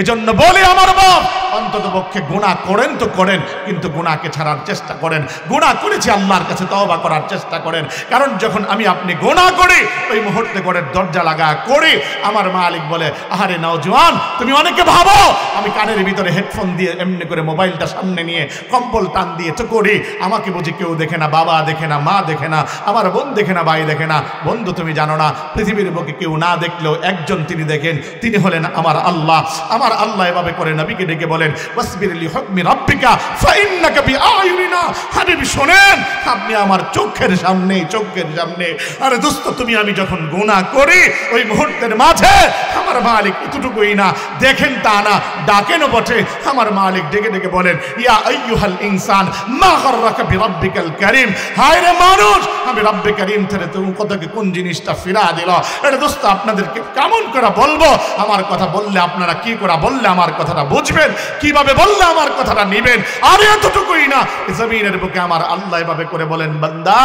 এজন্য বলি আমার বাপ, অন্তত পক্ষে গুনাহ করেন তো করেন, কিন্তু গুনাহকে ছাড়ার চেষ্টা করেন। গুনাহ করেছি আল্লাহর কাছে তওবা করার চেষ্টা করেন। কারণ যখন আমি আপনি গুনাহ করি, ওই মুহূর্তে করে দরজা লাগা করি, আমার মালিক বলে, আহারে নওজোয়ান, তুমি অনেকে ভাবো আমি কানের ভিতরে হেডফোন দিয়ে এমনি করে মোবাইলটা সামনে নিয়ে কম্বল টান দিয়ে তো করি, আমাকে বুঝি কেউ দেখে না, বাবা দেখে না, মা দেখে না, আমার বোন দেখে না, ভাই দেখে না। বন্ধু তুমি জানো না, পৃথিবীর বুকে কেউ না দেখলেও একজন তিনি দেখেন, তিনি হলেন আমার আল্লাহ। আমার আল্লাহ এভাবে করে নবীকে ডেকে বলেন, ওয়াসবির লিহুকমি রাব্বিকা ফাইন্নাকা বিআয়ুনিনা। হাবিবি শোনেন, আপনি আমার চোখের সামনে, চোখের সামনে। আরে দোস্ত, তুমি আমি যখন গুনাহ করি, ওই মুহূর্তের মাঝে আমার মালিক এতটুকুই না দেখেন তা না, ডাকেনও বটে। আমার মালিক ডেকে ডেকে বলেন, ইয়া আইয়ুহাল ইনসান মা গাররাকা বিরাব্বিকাল কারীম। হায় রে মানুষ, আমি রব্বে কারীম থেকে তুমি কতকে কোন জিনিসটা ফিরা দিল। এটা দোস্ত আপনাদেরকে কেমন করে বলবো? আমার কথা বললে আপনারা কি করে বললে আমার কথাটা বুঝবেন, কিভাবে বললে আমার কথাটা নেবেন? আর এতটুকুই না, জমিনের বুকে আমার আল্লাহ এভাবে করে বলেন, বান্দা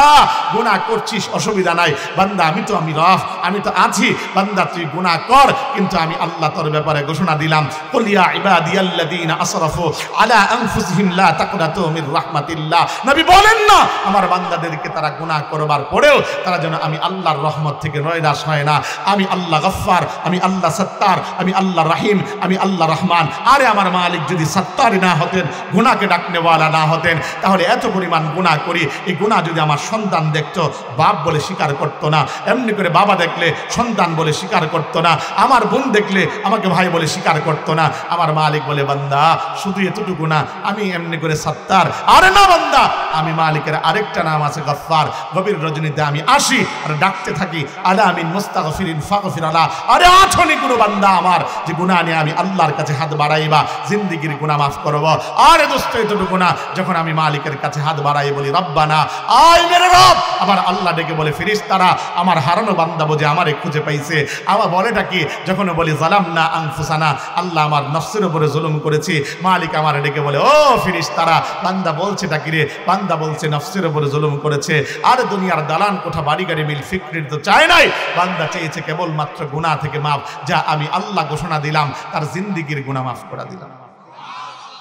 গুনাহ করছিস অসুবিধা নাই, বান্দা আমি তো আছি, বান্দা তুই গুনাহ কর, কিন্তু আমি আল্লাহ তোর ব্যাপারে ঘোষণা দিলাম, কুল ইয়া ইবাদিয়াল্লাযীনা আসরাফু আলা আনফুসিহিম লা তাকনাতু মির রাহমাতিল্লাহ। নবী বলেন না, আমার বান্দাদেরকে তারা গুনাহ করবার পরেও তারা যেন আমি আল্লাহর রহমত থেকে নয়রাশ হয় না। আমি আল্লাহ গফফার, আমি আল্লাহ সত্তার, আমি আল্লাহ রহিম, আমি আল্লাহ রহমান। আরে আমার মালিক যদি সত্তারই না হতেন, গুনাহকে ডাকনেওয়ালা না হতেন, তাহলে এত পরিমাণ গুনাহ করি, এই গুনাহ যদি আমার সন্তান দেখতো, বাপ বলে স্বীকার করতো না। এমনি করে বাবা দেখলে সন্তান বলে স্বীকার করতো না, আমার বোন দেখলে আমাকে ভাই বলে স্বীকার করতো না। আমার মালিক বলে, বান্দা শুধু এতটুকু না, আমি এমনি করে সত্তার। আরে না বান্দা, আমি মালিকের আরেকটা নাম আছে গফফার। গভীর রজনীতে আমি আসি আর ডাকতে থাকি, আলা মিন মুস্তাগফিরিন ফাগফির আলা। আরে আছনি কোনো বান্দা আমার যে গুনাহ নিয়ে আমি আল্লাহর কাছে হাত বাড়াইবা, জিন্দেগির গুনাহ মাফ করব। আরে দোস্ত এতটুকু না, যখন আমি মালিকের কাছে হাত বাড়াই বলি রব্বানা, আয় মেরে রব, আবার আল্লাহ ডেকে বলে ফেরেশতারা, আমার হারানো বান্দা বুঝে আমারে খুঁজে পাইছে। আবার বলেটা কি, যখন বলি যালামনা আনফুসানা, আল্লাহ আমার নফসের উপরে জুলুম করেছি, মালিক আমার ডেকে বলে, ও ফেরেশতারা, বান্দা বলছেটা কি রে? বান্দা বলছে নফসের উপরে জুলুম করেছে। আর দুনিয়ার দালান কোঠা বাড়ি গাড়ি মিল ফিক্রির তো চায় নাই, বান্দা চেয়েছে কেবলমাত্র গুনাহ থেকে মাফ, যা আমি আল্লাহ ঘোষণা দিলাম, তার জিন্দেগির গুনাহ মাফ করে দিলাম।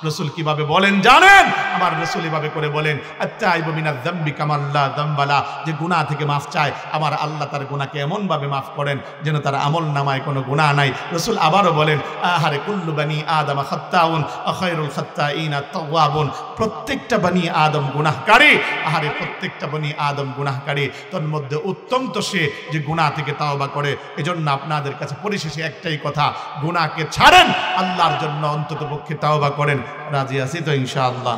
রসুল কিভাবে বলেন জানেন? আমার রসুল এভাবে করে বলেন, আত্তাইবু মিনাজ যামবি কামা লা যামবালা, যে গুনাহ থেকে মাফ চায়, আমার আল্লাহ তার গুনাহকে এমন ভাবে মাফ করেন যেন তার আমল নামায় কোনো গুনাহ নাই। রসুল আবারও বলেন, আহারে কুল্লু বানি আদম খাত্তাউন ওয়া খায়রুল খাত্তাইনা তাওয়াবুন। প্রত্যেকটা বানি আদম গুনাহকারী, আহারে প্রত্যেকটা বানি আদম গুনাহকারী, তোর মধ্যে উত্তম তো সে যে গুনাহ থেকে তাওবা করে। এজন্য আপনাদের কাছে পরিশেষে একটাই কথা, গুনাহকে ছাড়েন, আল্লাহর জন্য অন্তত পক্ষে তাওবা করেন। রাজি আছি তো ইনশাআল্লাহ?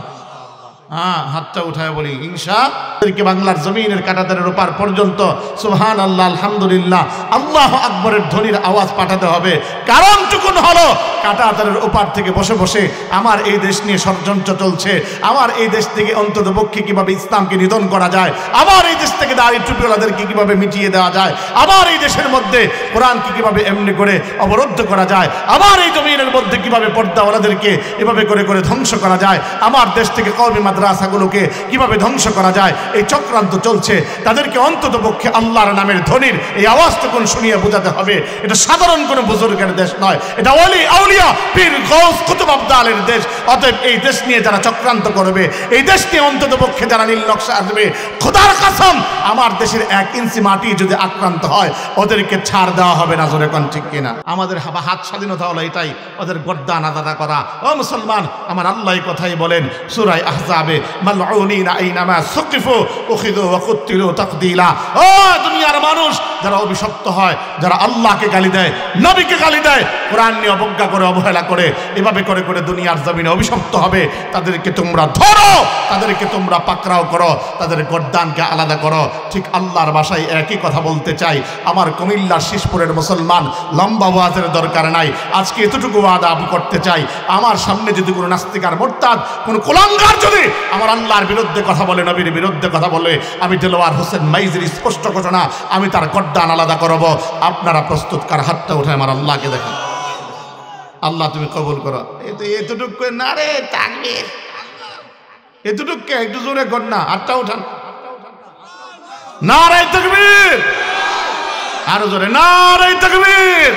হ্যাঁ, হাতটা উঠায় বলি ইনশাআল্লাহ। বাংলার জমিনের কাঁটাতারের ওপার পর্যন্ত সুবহানাল্লাহ, আলহামদুলিল্লাহ, আল্লাহু আকবরের ধ্বনির আওয়াজ পাঠাতে হবে। কারণ টুকুন হলো, কাঁটাতারের ওপার থেকে বসে বসে আমার এই দেশ নিয়ে ষড়যন্ত্র চলছে। আমার এই দেশ থেকে অন্তত পক্ষে কিভাবে ইসলামকে নিধন করা যায়, আমার এই দেশ থেকে দাড়ি টুপিওয়ালাদেরকে কিভাবে মিটিয়ে দেওয়া যায়, আমার এই দেশের মধ্যে কোরআনকে কিভাবে এমনি করে অবরুদ্ধ করা যায়, আমার এই জমিনের মধ্যে কিভাবে পর্দাওয়ালাদেরকে এভাবে করে করে ধ্বংস করা যায়, আমার দেশ থেকে কওমি মাদ্রাসাগুলোকে কিভাবে ধ্বংস করা যায়, এই চক্রান্ত চলছে। তাদেরকে অন্তত পক্ষে আল্লাহর নামের ধ্বনির এই আওয়াজটুকুন শুনিয়ে বোঝাতে হবে, এটা সাধারণ কোনো বুজুর্গের দেশ নয়, এটা ওলি আউলিয়া পীর গৌস কুতুব আবদালের দেশ। অতএব এই দেশ নিয়ে যারা চক্রান্ত করবে, এই দেশ নিয়ে অন্তত পক্ষে যারা নীল নকশা আসবে, খোদার কসম আমার দেশের 1 ইঞ্চি মাটি যদি আক্রান্ত হয়, ওদেরকে ছাড় দেওয়া হবে না। জোরে কোন ঠিক কিনা? আমাদের হাত স্বাধীনতা হলো এটাই, ওদের গর্দান আদা করা। ও মুসলমান, আমার আল্লাহ কথাই বলেন সূরা আহজাবে, মালউনিনা আইনামা সুকিফু উখিযু ওয়া কুতিলু তাকদিলা। ও দুনিয়ার মানুষ যারা অভিশপ্ত হয়, যারা আল্লাহকে গালি দেয়, নবীকে গালি দেয়, কোরআন নিয়ে অবজ্ঞা করে, অবহেলা করে, এভাবে করে করে দুনিয়ার জমিনে অভিশপ্ত হবে, তাদেরকে তোমরা ধরো, তাদেরকে তোমরা পাকড়াও করো, তাদের গর্দানকে আলাদা করো। ঠিক আল্লাহর ভাষায় একই কথা বলতে চাই। আমার কুমিল্লার শিশপুরের মুসলমান, লম্বা ওয়াজের দরকার নাই, আজকে এতটুকু ওয়াদা আমি করতে চাই, আমার সামনে যদি কোনো নাস্তিক আর মুরতাদ, কোনো কুলাঙ্গার যদি আমার আল্লাহর বিরুদ্ধে কথা বলে, নবীর বিরুদ্ধে কথা বলে, আমি দেলোয়ার হোসেন মাইজির স্পষ্ট ঘোষণা, আমি তার গর্দান আলাদা করব। আপনারা প্রস্তুত? কার হাতটা উঠায় আমার আল্লাহকে দেখেন। আল্লাহ তুমি কবুল করো। এতটুকু না রে, তাকবীর, এতটুকু একটু জোরে কর না, হাতটা উঠান। নারে তাকবীর, আরো জোরে নারে তাকবীর।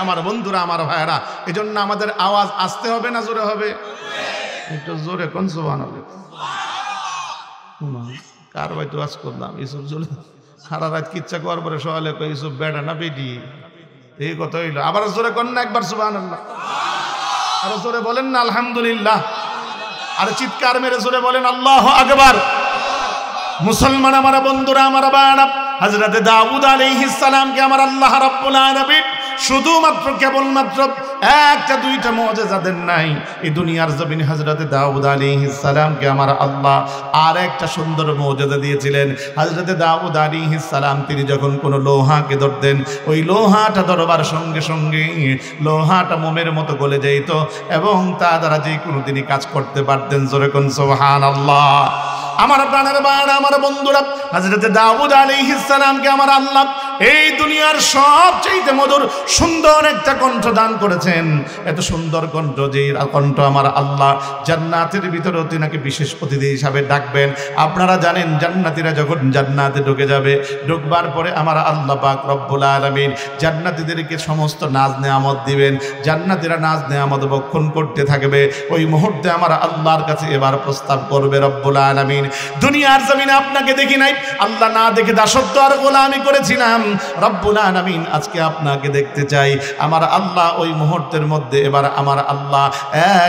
আমার বন্ধুরা, আমার ভাইয়েরা, এজন্য আমাদের আওয়াজ আসতে হবে না জোরে হবে? একটু জোরে কোন সুবহানাল্লাহ। কার ভাই তো আজ করলাম ইসুফ জোরে সারা রাত কিচ্ছা করার পরে সকালে কই ইসুফ বেটা না বেটি, এই কথা হইলো। আবার জোরে কোন না একবার সুবহানাল্লাহ। আরো জোরে বলেন না আলহামদুলিল্লাহ। আর চিৎকার মেরে জোরে বলেন আল্লাহু আকবার। মুসলমান আমার বন্ধুরা, আমার ভাইয়েরা, হযরত দাউদ আলাইহিস সালামকে আমার আল্লাহ রাব্বুল আলামিন শুধুমাত্র কেবলমাত্র একটা দুইটা মুজিজা দেন নাই, এই দুনিয়ার জমিনে হযরত দাউদ আলাইহিস সালামকে আমার আল্লাহ আর একটা সুন্দর মুজিজা দিয়েছিলেন। হযরত দাউদ আলাইহিস সালাম তিনি যখন কোনো লোহাকে ধরতেন, ওই লোহাটা ধরবার সঙ্গে সঙ্গে লোহাটা মোমের মতো গলে যেত এবং তা দ্বারা যে কোনো তিনি কাজ করতে পারতেন। জোরে কোন সুবহানাল্লাহ। আমার প্রাণের ভাইরা, আমার বন্ধুরা, হযরত দাউদ আলাইহিস সালামকে আমার আল্লাহ এই দুনিয়ার সবচেয়ে মধুর সুন্দর একটা কণ্ঠ দান করেছেন। এত সুন্দর কণ্ঠ, যে কণ্ঠ আমার আল্লাহ জান্নাতের ভিতরে তিনাকে বিশেষ অতিথি হিসাবে ডাকবেন। আপনারা জানেন জান্নাতীরা যখন জান্নাতে ঢুকে যাবে, ঢুকবার পরে আমার আল্লাহ পাক রব্বুল আলামিন জান্নাতীদেরকে সমস্ত নাজ নেয়ামত দিবেন। জান্নাতীরা নাজ নেয়ামত ভক্ষণ করতে থাকবে। ওই মুহূর্তে আমার আল্লাহর কাছে এবার প্রস্তাব করবে রব্বুল আলামিন, দুনিয়ার জমিনে আপনাকে দেখি নাই, আল্লাহ না দেখে দাসত্ব আর গোলামি করেছিলাম, রব্বুল আলামিন আজকে আপনাকে দেখতে চাই। আমার আল্লাহ ওই মুহূর্তের মধ্যে এবার আমার আল্লাহ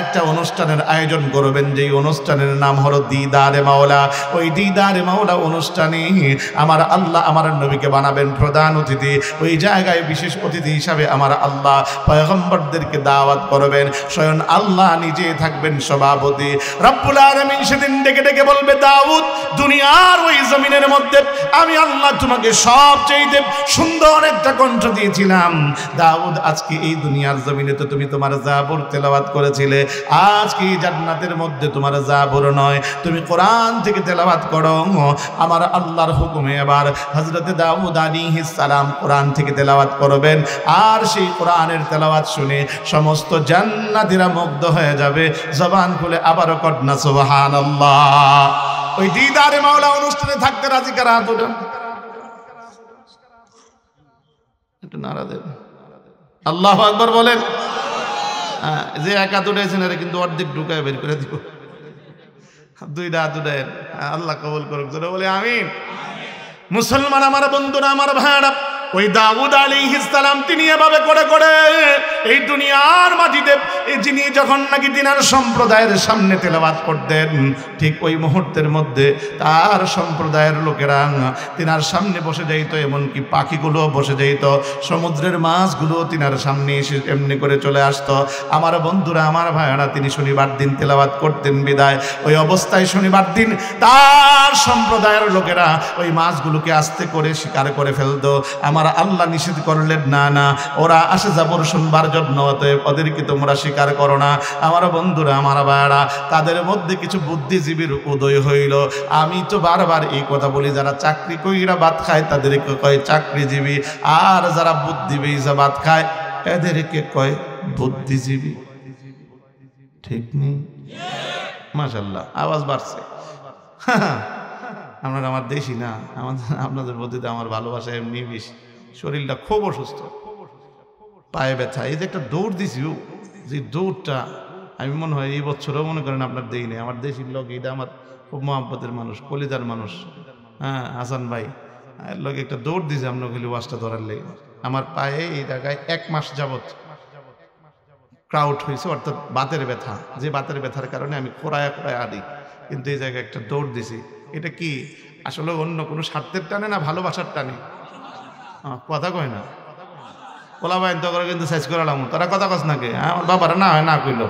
একটা অনুষ্ঠানের আয়োজন করবেন, যেই অনুষ্ঠানের নাম হলো দিদারে মাওলা। ওই দিদারে মাওলা অনুষ্ঠানে আমার আল্লাহ আমার নবীকে বানাবেন প্রধান অতিথি। ওই জায়গায় বিশেষ অতিথি হিসাবে আমার আল্লাহ পয়গম্বরদেরকে দাওয়াত করবেন, স্বয়ং আল্লাহ নিজে থাকবেন সভাপতি। রব্বুল আলামিন সেদিন ডেকে ডেকে বলবে, দাউদ, দুনিয়ার ওই জমিনের মধ্যে আমি আল্লাহ তোমাকে সবচেয়ে সুন্দর একটা কণ্ঠ দিয়েছিলাম। দাউদ, আজকে এই দুনিয়ার জমিনে তো তুমি তোমার জাবুর তেলাওয়াত করেছিলে, আজকে এই জান্নাতের মধ্যে তোমার জাবুর নয়, তুমি কোরআন থেকে তেলাওয়াত করো। আমার আল্লাহর হুকুমে এবার হযরত দাউদ আলাইহিস সালাম কোরআন থেকে তেলাওয়াত করবেন। আর সেই কোরআনের তেলাওয়াত শুনে সমস্ত জান্নাতীরা মুগ্ধ হয়ে যাবে। জবান খুলে আবারও কন্যা সুবহানাল্লাহ। ওই দিদারে মাওলা অনুষ্ঠানে থাকতে রাজি কারা? হাত উঠান, একটু নারা দেন, আল্লাহু আকবার বলেন। যে একা উঠেছেন এরা কিন্তু অর্ধেক ঢুকায় বের করে দিব। দুইটা হাত উঠায়েন, আল্লাহ কবুল করুক, জোরে বলে আমিন। মুসলমান আমার বন্ধুরা, আমার ভাইরা, ওই দাউদ আলাইহিস সালাম তিনি এভাবে করে করে এই দুনিয়ার মাটিতে যিনি যখন নাকি তিনার সম্প্রদায়ের সামনে তেলাওয়াত করতেন, ঠিক ওই মুহূর্তের মধ্যে তার সম্প্রদায়ের লোকেরা তিনার সামনে বসে যাইত, এমনকি পাখিগুলো বসে যাইত, সমুদ্রের মাছগুলো তিনার সামনে এসে এমনি করে চলে আসতো। আমার বন্ধুরা, আমার ভাইয়েরা, তিনি শনিবার দিন তেলাওয়াত করতেন বিদায় ওই অবস্থায় শনিবার দিন তার সম্প্রদায়ের লোকেরা ওই মাছগুলোকে আস্তে করে শিকার করে ফেলতো। আমার আল্লাহ নিষেধ করলেন, না না, ওরা আসে যাবর শুনবার জন্য, অতএব ওদেরকে তোমরা স্বীকার করো না। আমার বন্ধুরা, আমার ভাইয়েরা, তাদের মধ্যে কিছু বুদ্ধিজীবীর উদয় হইল। আমি তো বারবার এই কথা বলি, যারা চাকরি কইরা ভাত খায় তাদেরকে কয় চাকরিজীবী, আর যারা বুদ্ধি বেইজা ভাত খায় এদেরকে কয় বুদ্ধিজীবী। ঠিক নেই? মাশাআল্লাহ, আওয়াজ বাড়ছে। আপনারা আমার দেশি না, আপনাদের প্রতি আমার ভালোবাসা এমনি বেশি। শরীরটা খুব অসুস্থ, পায়ে ব্যথা। এই যে একটা দৌড় দিছি, যে দৌড়টা আমি মনে হয় এই বছরও মনে করেন আপনার দেই নেই। আমার দেশির লোক, এটা আমার খুব মহব্বতের মানুষ, কলিজার মানুষ, হ্যাঁ, হাসান ভাই, এর লোক একটা দৌড় দিছে আপনার খালি ওয়াজটা ধরার লেগে। আমার পায়ে এই জায়গায় 1 মাস যাবত ক্রাউড হয়েছে, অর্থাৎ বাতের ব্যথা। যে বাতের ব্যথার কারণে আমি খোড়ায় খোড়ায় আদি, কিন্তু এই জায়গায় একটা দৌড় দিছি। এটা কি আসলে অন্য কোনো স্বার্থের টানে না ভালোবাসার টানে? কথা কয় না, ওলা বাইন তো করে কিন্তু সাইজ করালাম, তারা কথা কস নাকি? আমার বাবারা না হয় না কইল।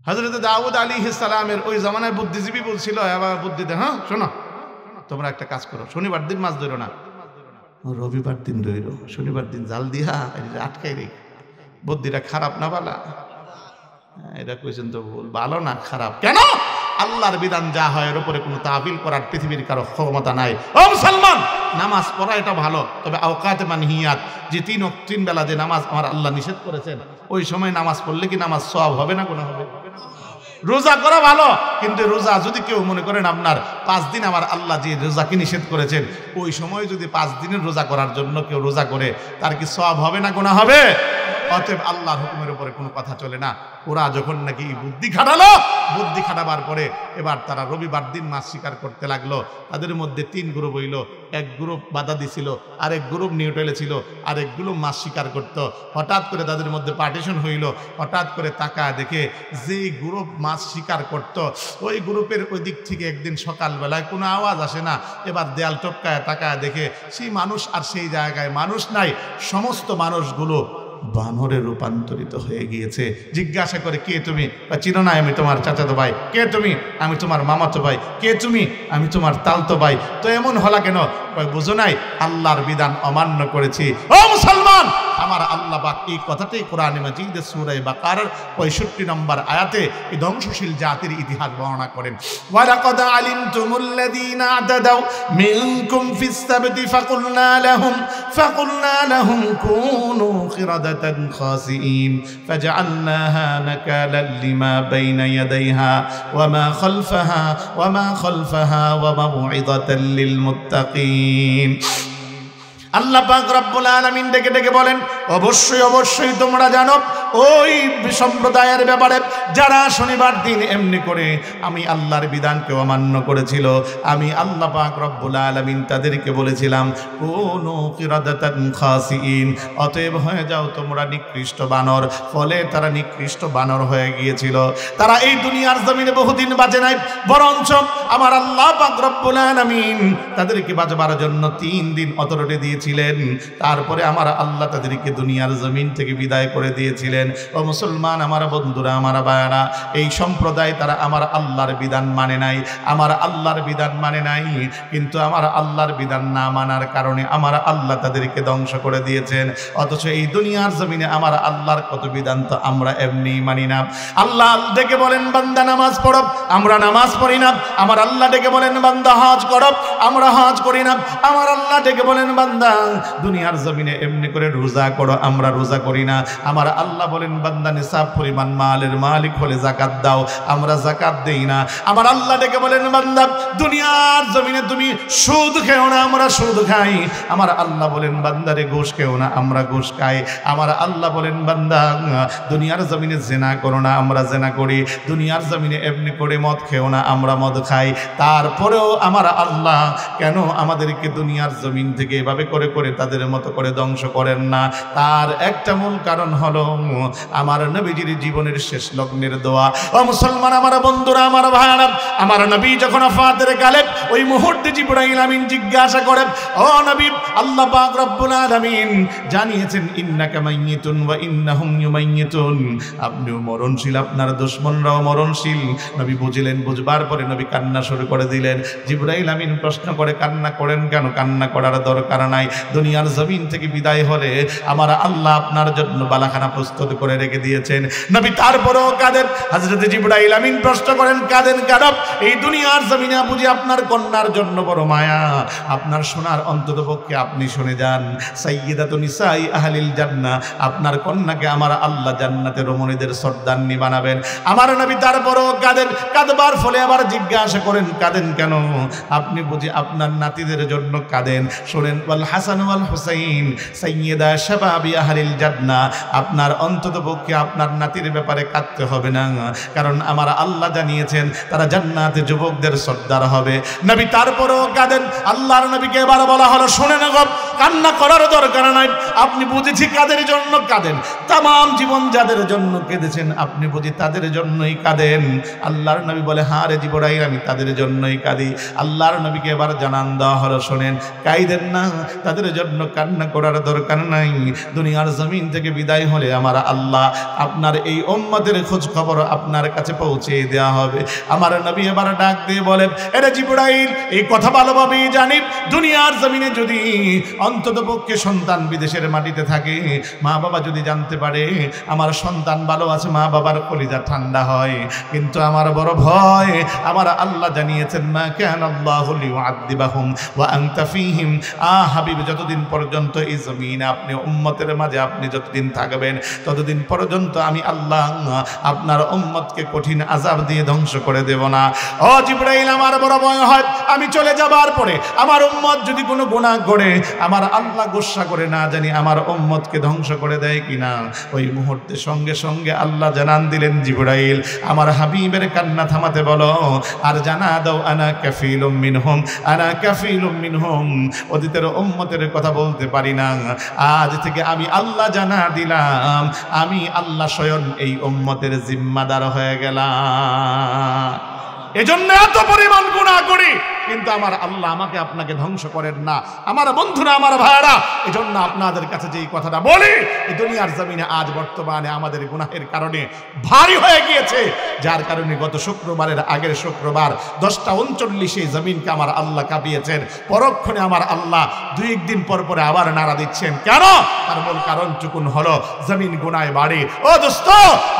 হযরত দাউদ আলাইহিস সালামের ওই জামানায় বুদ্ধিজীবী বলছিল, আবার বুদ্ধিতে, হ্যাঁ শোনো, তোমরা একটা কাজ করো, শনিবার দিন মাছ ধরো না, রবিবার দিন ধরো, শনিবার দিন জাল দিয়া আটকাই রে। বুদ্ধিটা খারাপ না ভালো? এটা কইছেন তো ভুল, ভালো না খারাপ। কেন? আল্লাহর বিধান যা হয় এর উপরে কোনো তাবিল করার পৃথিবীর কারো ক্ষমতা নাই। ও মুসলমান, নামাজ পড়া এটা ভালো, তবে আওকাতে মানহিয়াত, যে 3 বেলা যে নামাজ আমার আল্লাহ নিষেধ করেছেন, ওই সময় নামাজ পড়লে কি নামাজ সওয়াব হবে না গুনাহ হবে? রোজা করা ভালো, কিন্তু রোজা যদি কেউ মনে করেন আপনার 5 দিন আমার আল্লাহ যে রোজাকে নিষেধ করেছেন, ওই সময় যদি 5 দিনের রোজা করার জন্য কেউ রোজা করে, তার কি সওয়াব হবে না গুনাহ হবে? অতএব আল্লাহর হুকুমের উপরে কোনো কথা চলে না। ওরা যখন নাকি বুদ্ধি খাটালো, বুদ্ধি খাটাবার পরে এবার তারা রবিবার দিন মাছ শিকার করতে লাগলো। তাদের মধ্যে 3 গ্রুপ হইল, এক গ্রুপ বাধা দিছিল, আরেক গ্রুপ নিউট্রালে ছিল, আরেক গ্রুপ মাছ শিকার করত। হঠাৎ করে তাদের মধ্যে পার্টিশন হইল। হঠাৎ করে তাকায় দেখে যেই গ্রুপ মাছ শিকার করত, ওই গ্রুপের ওই দিক থেকে একদিন সকালবেলায় কোনো আওয়াজ আসে না। এবার দেয়াল টপকায় তাকায় দেখে সেই মানুষ আর সেই জায়গায় মানুষ নাই, সমস্ত মানুষগুলো বানরে রূপান্তরিত হয়ে গিয়েছে। জিজ্ঞাসা করে, কে তুমি? চিনো না, আমি তোমার চাচাতো ভাই। কে তুমি? আমি তোমার মামাতো ভাই। কে তুমি? আমি তোমার তালতো ভাই। তো এমন হলা কেন? বুঝো নাই, আল্লাহর বিধান অমান্য করেছি। ও মুসলমান, আমার আল্লাহ পাক এই কথাটাই কোরআনে মাজিদে সূরা বাকারার 65 নম্বর আয়াতে এই ধ্বংসশীল জাতির ইতিহাস বর্ণনা করেন। ওয়ালাকাদ আলিমতুমুল্লাযীনা আতাদাউ মিনকুম ফিস সাবতি ফাকুলনা লাহুম কুনু খিরাদাতান খাসিঈন ফাজআলনাহা নাকালান লিমা বাইনা ইয়াদাইহা ওয়া মা খালফাহা ওয়া মাউইযাতান লিল মুত্তাকিন। আল্লাহ পাক রব্বুল আলামিন ডেকে ডেকে বলেন, অবশ্যই অবশ্যই তোমরা জানো ওই সম্প্রদায়ের ব্যাপারে যারা শনিবার দিন এমনি করে আমি আল্লাহর বিধানকে অমান্য করেছিল। আমি আল্লাহ পাক রব্বুল আলামিন তাদেরকে বলেছিলাম, কুনু কিরাদাতান খাসিঈন, অতএব হয়ে যাও তোমরা নিকৃষ্ট বানর। ফলে তারা নিকৃষ্ট বানর হয়ে গিয়েছিল। তারা এই দুনিয়ার জমিনে বহুদিন বাঁচে নাই, বরঞ্চ আমার আল্লাহ পাক রব্বুল আলামিন তাদেরকে বাঁচবার জন্য 3 দিন অথরিটি দিয়েছিলেন। তারপরে আমার আল্লাহ তাদেরকে দুনিয়ার জমিন থেকে বিদায় করে দিয়েছিলেন। ও মুসলমান, আমার বন্ধুরা, আমার ভাইরা, এই সম্প্রদায় তারা আমার আল্লাহর বিধান মানে নাই, আমার আল্লাহর বিধান মানে নাই। কিন্তু আমার আল্লাহর বিধান না মানার কারণে আমার আল্লাহ তাদেরকে ধ্বংস করে দিয়েছেন। অথচ এই দুনিয়ার জমিনে আমার আল্লাহর কত বিধান তো আমরা এমনি মানি না। আল্লাহ ডেকে বলেন, বান্দা নামাজ পড়ো, আমরা নামাজ পড়ি না। আমার আল্লাহ ডেকে বলেন, বান্দা হজ করো, আমরা হজ করি না। আমার আল্লাহ ডেকে বলেন, বান্দা দুনিয়ার জমিনে এমনি করে রোজা করো, আমরা রোজা করি না। আমার আল্লাহ বলেন, বান্দা নিসাব পরিমাণ মালের মালিক হলে যাকাত দাও, আমরা যাকাত দেই না। আমার আল্লাহ ডেকে বলেন, বান্দা দুনিয়ার জমিনে তুমি সুদ খেও না, আমরা সুদ খাই। আমার আল্লাহ বলেন, বান্দারে ঘুষ খেও না, আমরা ঘুষ খাই। আমার আল্লাহ বলেন, বান্দা দুনিয়ার জমিনে জেনা করো না, আমরা জেনা করি। দুনিয়ার জমিনে এমনি করে মদ খেও না, আমরা মদ খাই। তারপরেও আমার আল্লাহ কেন আমাদেরকে দুনিয়ার জমিন থেকে এভাবে করে করে তাদের মতো করে ধ্বংস করেন না? তার একটা মূল কারণ হলো আমার নবীজির জীবনের শেষ লগ্নের দোয়া। ও মুসলমান, আমার বন্ধুরা, আমার ভাইরা, আমার নবী যখন ওফাতের কালে ওই মুহূর্তে জিবরাইল আমিন জিজ্ঞাসা করেন, ও নবী, আল্লাহ পাক রব্বুল আলামিন জানিয়েছেন, ইন্নাকা মাইয়িতুন ওয়া ইন্নাহুম ইউমাইয়িতুন, আপনিও মরণশীল, আপনার দুশমনরাও মরণশীল। নবী বুঝলেন, বুঝবার পরে নবী কান্না শুরু করে দিলেন। জিবরাইল আমিন প্রশ্ন করে, কান্না করেন কেন? কান্না করার দরকার নাই। দুনিয়ার জমিন থেকে বিদায় হলে আমার আল্লাহ আপনার জন্য বালাখানা প্রস্তুত করে রেখে দিয়েছেন। নবী তারপরেও কাঁদেন। হযরত জিবরাইল আমিন প্রশ্ন করেন, কাঁদেন কেন? এই দুনিয়ার জমিনে বুঝি আপনার কন্যার জন্য বড় মায়া, আপনার সোনার অন্ততপক্ষে আপনি শুনে যান, সাইয়্যিদাতু নিসাই আহলিল জান্নাহ, আপনার কন্যাকে আমার আল্লাহ জান্নাতের রমণীদের সর্দারনি বানাবেন। আমার নবী তারপরেও কাঁদেন। কাঁদবার ফলে আবার জিজ্ঞাসা করেন, কাঁদেন কেন? আপনি বুঝি আপনার নাতিদের জন্য কাঁদেন? শোনেন, ওয়াল হাসান ওয়াল হুসাইন সাইয়্যিদা শাবাবি আহলিল জান্নাহ, আপনার অন্ততপক্ষে আপনার নাতির ব্যাপারে কাঁদতে হবে না, কারণ আমার আল্লাহ জানিয়েছেন তারা জান্নাতে যুবকদের সর্দার হবে। নবী তারপরেও কাঁদেন। আল্লাহর নবীকে এবার বলা হলো, শোনেন গো, কান্না করার দরকার নাই, আপনি বুঝেছি কাদের জন্য কাঁদেন, তাম জীবন যাদের জন্য কেঁদেছেন আপনি বুঝি তাদের জন্যই কাঁদেন। আল্লাহর নবী বলে, হ্যাঁ রে জিবরাইল, আমি তাদের জন্যই কাঁদি। আল্লাহর নবীকে এবার জানান দেওয়া হলো, শোনেন, কাঁদেন না, তাদের জন্য কান্না করার দরকার নাই। দুনিয়ার জমিন থেকে বিদায় হলে আমার আল্লাহ আপনার এই উম্মতের খোঁজ খবর আপনার কাছে পৌঁছে দেওয়া হবে। আমার নবী এবার ডাক দিয়ে বলেন, এরে জিবরাইল, এই কথা ভালোভাবেই জানি, দুনিয়ার জমিনে যদি অন্ততপক্ষে সন্তান বিদেশে দেশের মাটিতে থাকি, মা বাবা যদি জানতে পারে আমার সন্তান ভালো আছে, মা বাবার কলিজা ঠান্ডা হয়। কিন্তু আমার বড় ভয়, আমার আল্লাহ জানিয়েছেন মা কানা আল্লাহু লিউআযিবাহুম ওয়া আনতা ফীহিম। হাবিব, যতদিন পর্যন্ত এই জমিনে আপনি উম্মতের মাঝে আপনি যতদিন থাকবেন, ততদিন পর্যন্ত আমি আল্লাহ আপনার উম্মতকে কঠিন আযাব দিয়ে ধ্বংস করে দেব না। ও জিবরাইল, আমার বড় ভয় হয় আমি চলে যাবার পরে আমার উম্মত যদি কোনো গুনাহ করে, আমার আল্লাহ গোসা করে না জানি আমার উম্মতকে ধ্বংস করে দেয় কিনা। ওই মুহূর্তে সঙ্গে সঙ্গে আল্লাহ জানান দিলেন, জিবরাইল আমার হাবিবের কান্না থামাতে বলো আর জানা দাও আনা কাফিলুম মিনহুম, আনা কাফিলুম মিনহুম। অতীতের উম্মতের কথা বলতে পারি না, আজ থেকে আমি আল্লাহ জানা দিলাম আমি আল্লাহ স্বয়ং এই উম্মতের জিম্মাদার হয়ে গেলাম। এজন্য এত পরিমাণ গুনাহ করি, কিন্তু আমার আল্লাহ আমাকে আপনাকে ধ্বংস করেন না। আমার বন্ধুরা, আমার ভাইরা, এজন্য আপনাদের কাছে যেই কথাটা বলি, এই দুনিয়ার জমিনে আজ বর্তমানে আমাদের গুনাহের কারণে ভারী হয়ে গিয়েছে, যার কারণে গত শুক্রবারের আগের শুক্রবার 10:39 জমিনকে আমার আল্লাহ কাঁপিয়েছেন। পরক্ষণে আমার আল্লাহ 2 দিন পর পরে আবার নাড়া দিচ্ছেন। কেন? তার মূল কারণ চুকুন হলো জমিন গুনায় বাড়ে। ও দোস্ত,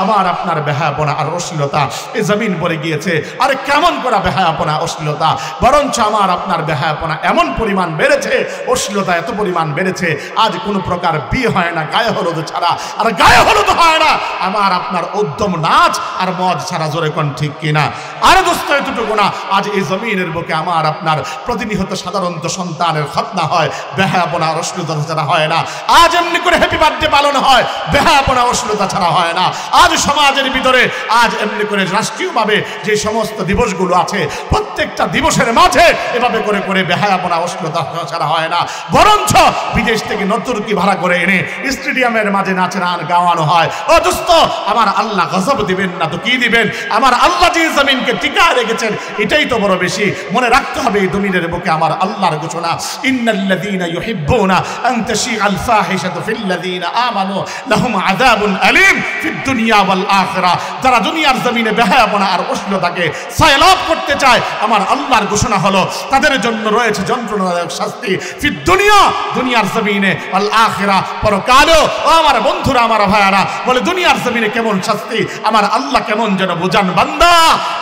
আমার আপনার বেহায়াপনা আর অশ্লীলতা এই জমিন পড়ে গিয়েছে। আরে কেমন করা বেহায়াপনা অশ্লীলতা, বরঞ্চ আমার আপনার বেহায়াপনা এমন পরিমাণ বেড়েছে, অশ্লীলতা এত পরিমাণ বেড়েছে, আজ কোনো প্রকার বিয়ে হয় না গায়ে হলুদ ছাড়া, আর গায়ে হলুদ হয় না আমার আপনার উদ্যম নাচ আর মদ ছাড়া। জোরে কোন ঠিক কিনা? আরে দোস্ত, এতটুকু না, আজ এই জমিনের বুকে আমার আপনার প্রতিনিয়ত সাধারণত সন্তানের খতনা হয়, বেহায়াপনা আর অশ্লীলতা ছাড়া হয় না। আজ এমনি করে হ্যাপি বার্থডে পালন হয়, বেহায়াপনা অশ্লীলতা ছাড়া হয় না। আজ সমাজের ভিতরে আজ এমনি করে রাষ্ট্রীয়ভাবে যে সমস্ত দিবসগুলো আছে, প্রত্যেকটা দিবসের মাঝে এভাবে করে করে বেহায়াপনা অশ্লীলতা ছাড়া হয় না। বরঞ্চ বিদেশ থেকে নর্তকী ভাড়া করে এনে স্টেডিয়ামের মাঝে নাচ গান গাওয়ানো হয়। ও দোস্ত, আমার আল্লাহ গজব দিবেন না তো কি দিবেন? আমার আল্লাহ যে জমিনকে টিকায় রেখেছেন, এটাই তো বড় বেশি। মনে রাখতে হবে এই জমিনের বুকে আমার আল্লাহর ঘোষণা, ইন্নাল্লাযীনা ইউহিব্বুনা আন তাশিআল ফাহিশাতু ফিল্লাযীনা আমানু লাহুম আযাবুন আলীম ফিদ দুনিয়া ওয়াল আখিরাহ। যারা দুনিয়ার জমিনে বেহায়াপনা আর অশ্লীলতাকে সায়লাভ করতে চায়, আমার আল্লাহর ঘোষণা হলো তাদের জন্য রয়েছে যন্ত্রণাদায়ক শাস্তি ফিদ দুনিয়া, দুনিয়ার জমিনে, ওয়াল আখিরাহ, পরকালেও। ও আমার বন্ধুরা, আমার ভাইয়ারা, বলে দুনিয়ার জমিনে কেমন শাস্তি আমার আল্লাহ কেমন যেন বুঝান। বান্দা,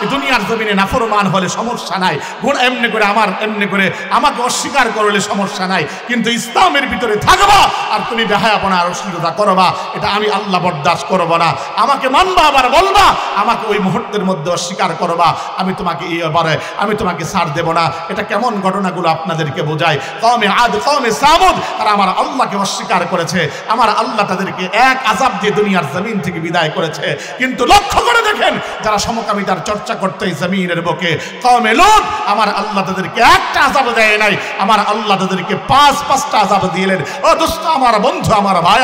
এই দুনিয়ার জমিনে নাফরমান হলে সমস্যা নাই, গুণ এমনি করে এমনি করে আমাকে অস্বীকার করলে সমস্যা নাই, কিন্তু ইসলামের ভিতরে থাকবা আর তুমি বেহায়াপনা আর অশ্লীলতা করবা, এটা আমি আল্লাহ বরদাস্ত করব না। আমাকে মানবা আবার বলবা, আমাকে ওই মুহূর্তের মধ্যে অস্বীকার করবা, আমি তোমাকে ছাড় দেব না। এটা কেমন ঘটনাগুলো আপনাদেরকে বোঝায়। কওমে আদ, কওমে সামুদ, তারা আমার আল্লাহকে অস্বীকার করেছে, আমার আল্লাহ তাদেরকে এক আযাব দিয়ে দুনিয়ার জমিন থেকে বিদায় করেছে। কিন্তু লক্ষ্য করে দেখেন, যারা সমকামিতার চর্চা করতে এই জমিনের বুকে, কওমে লূত, আমার আল্লাহ তাদেরকে একটা আযাব দেয় নাই, আমার আল্লাহ তাদেরকে 5-5টা আযাব দিলেন। ও দোস্ত, আমার বন্ধু, আমার ভাই,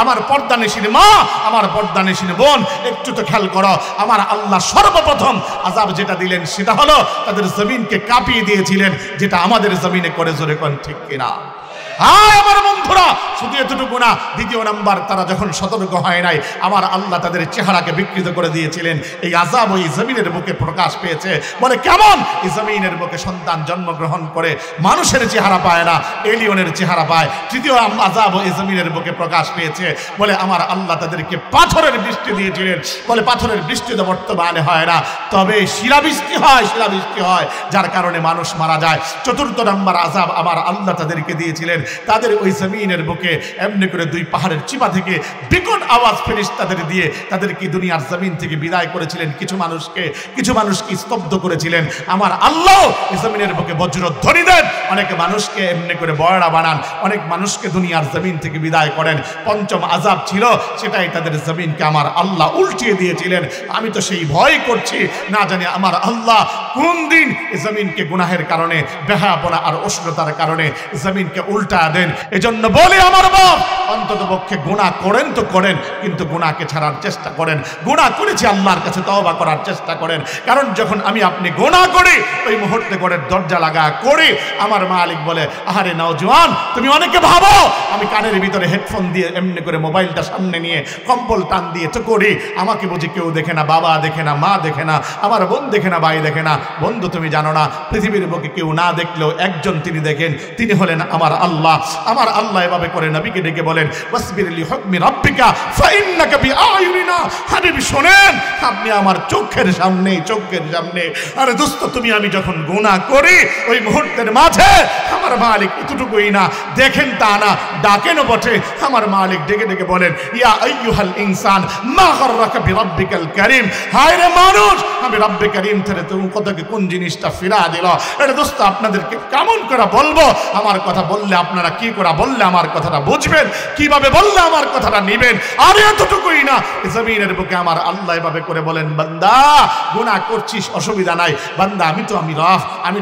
আমার পর্দানিশীন মা, আমার পর্দানিশীন বোন, একটু তো খেয়াল করো, আমার আল্লাহ সর্বপ্রথম আযাব যেটা দিলেন সেটা হলো তাদের জমিনকে কাঁপিয়ে দিয়েছিলেন, যেটা আমাদের জমিনে করে। জোরে কোন ঠিক কিনা? আমার বন্ধুরা, শুধু এতটুকু না, দ্বিতীয় নাম্বার, তারা যখন সতর্ক হয় নাই, আমার আল্লাহ তাদের চেহারাকে বিকৃত করে দিয়েছিলেন। এই আযাব ওই জমিনের বুকে প্রকাশ পেয়েছে। বলে কেমন? এই জমিনের বুকে সন্তান জন্মগ্রহণ করে মানুষের চেহারা পায় না, এলিয়নের চেহারা পায়। তৃতীয় আযাব এই জমিনের বুকে প্রকাশ পেয়েছে। বলে আমার আল্লাহ তাদেরকে পাথরের বৃষ্টি দিয়েছিলেন। বলে পাথরের বৃষ্টি তো বর্তমানে হয় না, তবে শিলাবৃষ্টি হয়, যার কারণে মানুষ মারা যায়। চতুর্থ নাম্বার আযাব আমার আল্লাহ তাদেরকে দিয়েছিলেন। তাদের ওই জমিনের বুকে এমনি করে 2 পাহাড়ের চিপা থেকে বিকট আওয়াজ ফেরেশতাদের দিয়ে তাদেরকে দুনিয়ার জমিন থেকে বিদায় করেছিলেন। কিছু মানুষকে স্তব্ধ করেছিলেন। আমার আল্লাহ এই জমিনের বুকে বজ্রধ্বনি দেন, অনেক মানুষকে এমনি করে বয়রা বানান, অনেক মানুষকে দুনিয়ার জমিন থেকে বিদায় করেন। পঞ্চম আযাব ছিল, সেটাই তাদের জমিনকে আমার আল্লাহ উল্টিয়ে দিয়েছিলেন। আমি তো সেই ভয় করছি, না জানি আমার আল্লাহ কোন দিন এই জমিনকে গুনাহের কারণে, বেহায়াপনা আর অশ্লীলতার কারণে জমিনকে উল্টা দেন। এজন্য বলি আমার বাপ, অন্তত পক্ষে গুনাহ করেন তো করেন, কিন্তু গুনাহকে ছাড়ার চেষ্টা করেন। গুনাহ করেছি আল্লাহর কাছে তওবা করার চেষ্টা করেন। কারণ যখন আপনি গুনাহ করি, ওই মুহূর্তে করে দরজা লাগা করি, আমার মালিক বলে, আহারে নওজোয়ান, তুমি অনেকে ভাবো আমি কানের ভিতরে হেডফোন দিয়ে এমনি করে মোবাইলটা সামনে নিয়ে কম্বল টান দিয়ে তো করি, আমাকে বুঝি কেউ দেখে না, বাবা দেখে না, মা দেখে না, আমার বোন দেখে না, ভাই দেখে না। বন্ধু, তুমি জানো না, পৃথিবীর বুকে কেউ না দেখলেও একজন তিনি দেখেন, তিনি হলেন আমার আল্লাহ। আল্লাহ। আমার আল্লাহ এভাবে করে নবীকে ডেকে বলেন ওয়াসবির লিহুকমি রাব্বিকা ফাইন্নাকা বিআয়ুনিনা। হাবিবি শোনেন, আপনি আমার চোখের সামনে। আরে দোস্ত, তুমি আমি যখন গুনাহ করি ওই মুহূর্তের মাঝে আমার মালিক এতটুকুই না, দেখেন তা না, ডাকেনও বটে। আমার মালিক ডেকে ডেকে বলেন ইয়া আইয়ুহাল ইনসান মা গাররাকা বিরাব্বিকাল কারীম। হায় রে মানুষ, আমি রব্বে কারীম থেকে তুমি কতকে কোন জিনিসটা ফিরা দিল। এটা দোস্ত আপনাদেরকে কেমন করে বলবো? আমার কথা বললে আপনারা কি করে বললে আমার কথাটা বুঝবেন, কিভাবে বললে আমার কথাটা নিবেন? আর এতটুকুই না, জমিনের বুকে আমার আল্লাহ এভাবে করে বলেন বান্দা গুনাহ করছিস অসুবিধা নাই, বান্দা আমি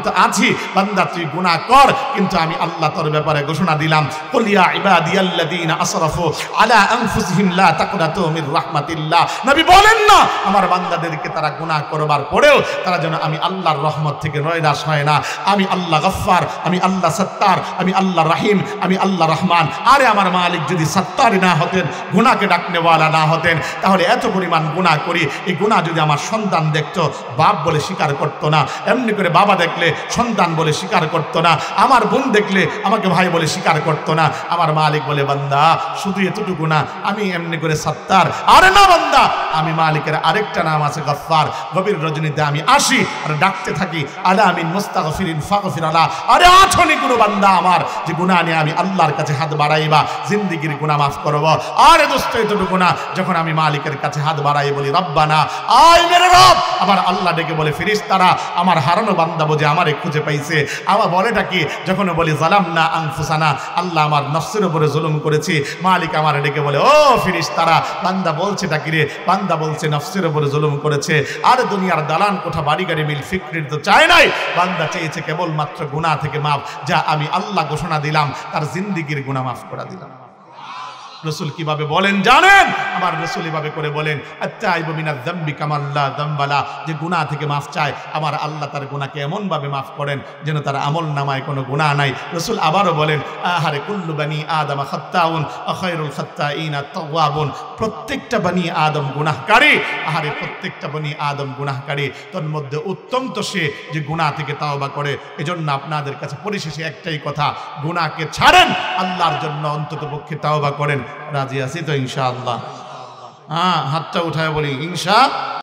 তো আছি, বান্দা তুই গুনাহ কর, কিন্তু আমি আল্লাহ তোর ব্যাপারে ঘোষণা দিলাম কুল ইয়া ইবাদিয়াল্লাযীনা আসরাফু আলা আনফুসিহিম লা তাকনাতু মির রাহমাতিল্লাহ। নবী বলেন না আমার বান্দাদেরকে তারা গুনাহ করবার পরেও তারা যেন আমি আল্লাহর রহমত থেকে নয়রাশ হয় না। আমি আল্লাহ গফফার, আমি আল্লাহ সত্তার, আমি আল্লাহ রাহিম, আমি আল্লাহ রহমান। আরে আমার মালিক যদি সত্তারই না হতেন, গুনাহকে ডাকনেওয়ালা না হতেন, তাহলে এত পরিমাণ গুনাহ করি, এই গুনাহ যদি আমার সন্তান দেখতো বাপ বলে স্বীকার করতো না, এমনি করে বাবা দেখলে সন্তান বলে স্বীকার করতো না, আমার বোন দেখলে আমাকে ভাই বলে স্বীকার করতো না। আমার মালিক বলে বান্দা শুধু এতটুকু না, আমি এমনি করে সত্তার। আরে না বান্দা, আমি মালিকের আরেকটা নাম আছে গফফার। গভীর রজনীতে আমি আসি আর ডাকতে থাকি আলা মিন মুস্তাগফিরিন ফাগফির আলা। আরে আছনি কোনো বান্দা আমার যে গুনাহ নিয়ে আমি আল্লাহর কাছে হাত বাড়াইবা জিন্দেগির গুনাহ মাফ করব। আরে দোস্ত এতটুকু না, যখন আমি মালিকের কাছে হাত বাড়াই বলি রব্বানা আয় মেরে রব, আমার আল্লাহ ডেকে বলে ফেরেশতারা আমার হারানো বান্দা বুঝে আমারে খুঁজে পাইছে। আমার বলেটা কি? যখন বলি যালামনা আনফুসানা, আল্লাহ আমার নফসের উপরে জুলুম করেছি, মালিক আমার ডেকে বলে ও ফেরেশতারা বান্দা বলছেটা কি রে? বান্দা বলছে নফসের উপরে জুলুম করেছে। আর দুনিয়ার দালান কোঠা বাড়ি গাড়ি মিল ফিক্রির তো চায় নাই, বান্দা চেয়েছে কেবলমাত্র গুনাহ থেকে মাফ, যা আমি আল্লাহ ঘোষণা দিলাম তার জিন্দেগির গুনাহ মাফ করে দিলাম। রসুল কিভাবে বলেন জানেন? আমার রসুল এভাবে করে বলেন আত্তাইবু মিনাজ যামবি কামান লা যামবালা, যে গুনাহ থেকে মাফ চায় আমার আল্লাহ তার গুনাহকে এমন ভাবে মাফ করেন যেন তার আমল নামায় কোনো গুনাহ নাই। রসুল আবারও বলেন আহারে কুল্লু বানি আদম খাত্তাউন ওয়া খায়রুল খাত্তাইনা তাওয়াবুন। প্রত্যেকটা বানি আদম গুনাহকারী, আহারে প্রত্যেকটা বানি আদম গুনাহকারী, তোর মধ্যে উত্তম তো সে যে গুনাহ থেকে তাওবা করে। এজন্য আপনাদের কাছে পরিশেষে একটাই কথা, গুনাহকে ছাড়েন, আল্লাহর জন্য অন্তত পক্ষে তাওবা করেন। রাজি আছি তো ইনশাআল্লাহ? হাতটা উঠায় বলি ইনশাআল্লাহ।